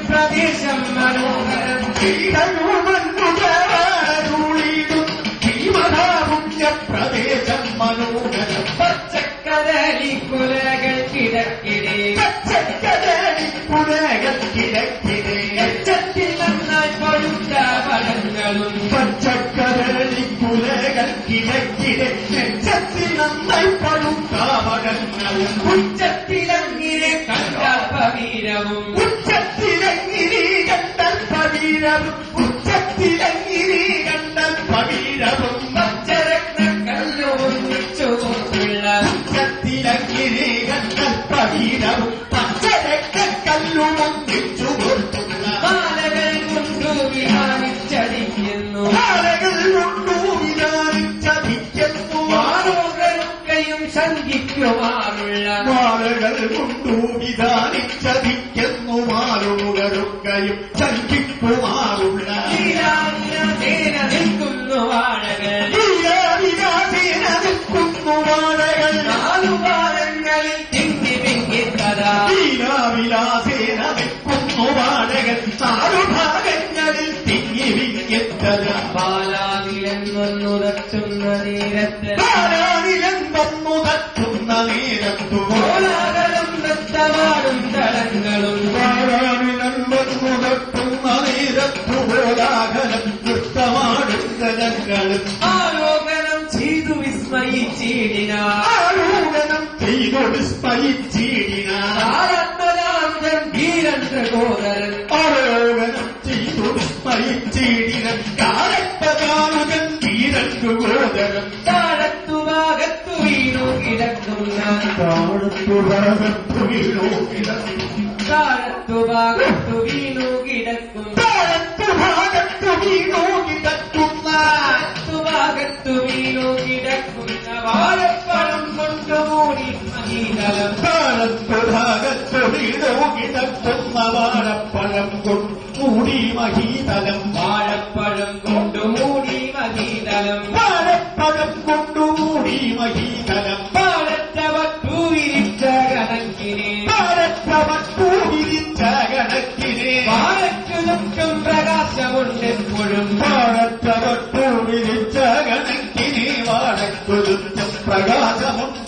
പ്രദേശം മനോഹരം പ്രദേശം മനോഹരം പച്ചക്കരളിക്കുലകൾ കിടക്കിടെ പച്ചക്കരളിക്കുലകൾ കിടക്കിടെ എച്ചത്തിൽ നന്നായി പഴുത്ത പഴങ്ങളും പച്ചക്കരളിക്കുലകൾ കിടക്കിടെ എച്ചത്തിൽ നന്നായി പഴുത്ത പഴങ്ങളും ഉച്ചത്തിലങ്ങിനെ കണ്ടാൽ പവീരവും ഉച്ചത്തിലങ്ങിരി കണ്ടാൽ പവീരവും ഉച്ചത്തിലങ്ങിരി കണ്ടാൽ പവീരവും ഉച്ചത്തിലങ്ങിരി കണ്ടാൽ പവീരവും പച്ചരക്കല്ലുമൊന്നിച്ചു കൊടുത്തുള്ള മാലകൾ കൊണ്ടു വിഹാരിച്ചടിക്കുന്നു മാലകൾ കൊണ്ടു വിഹാരിച്ചടിക്കുന്നു മാലോകരൊക്കെയും ശങ്കിക്കുമാറുള്ള മാലകൾ കൊണ്ടു വിധാനിച്ചടിക്കുന്നു മാലോകരൊക്കെയും ശങ്കിക്കുമാറുള്ള സേന നിൽക്കുന്നു വാഴകൾ സേന നിൽക്കുന്നു വാഴകൾ നാലുപാലങ്ങളിൽ തിങ്ങി വിങ്ങിത്തതാ വീരാവിലാസേന നിൽക്കുന്നു വാഴകൾ നാലുഭാഗങ്ങളിൽ തിങ്ങി വിങ്ങിത്തതാ പാലാനിലെന്നുറച്ചുന്ന നേരത്ത് പാലാനിലെന്നുറച്ചുന്ന നേരത്തു കോലാകലം നൃത്തമാടും തളങ്ങളും പാലാനിലെന്നുറച്ചുന്ന നേരത്തു കോലാകലം നൃത്തമാടും തളങ്ങളും ആലോകനം ചെയ്തു വിസ്മയിച്ചിടിന ആലോകനം ചെയ്തു വിസ്മയിച്ചിടിന ആത്മനാഥൻ വീരൻ പ്രകോദരൻ ആലോകനം ചെയ്തു വിസ്മയിച്ചിടിന കാലപ്പതാനുകൻ വീരൻ പ്രകോദരൻ താഴത്തുഭാഗത്തു വീണു കിടക്കുന്ന താഴത്തുഭാഗത്തു വീണു കിടക്കുന്ന താഴത്തുഭാഗത്തു വീണു കിടക്കും താഴത്തുഭാഗത്തു വീണു കിടക്കുന്ന ഭാഗത്തു വീണു കിടക്കുന്ന വാഴപ്പഴം കൊണ്ടുമൂടി മഹീതലം താഴത്തുഭാഗത്തു വീണു കിടക്കുന്ന വാഴപ്പഴം കൊണ്ടുമൂടി മഹീതലം വാഴപ്പഴം കൊണ്ടുമൂടി മഹീതലം വാഴപ്പഴം കൊണ്ടുമൂടി മഹീതലം വാഴത്തവട്ടു വിരിച്ച കണക്കിനെ വാഴത്തവട്ടു വിരിച്ച കണക്കിനെ വാഴയ്ക്കു ചുറ്റും പ്രകാശമുണ്ടെപ്പോഴും വാഴത്തവട്ടു വിരിച്ച കണക്കിനെ വാഴയ്ക്കു ചുറ്റും പ്രകാശമുണ്ട്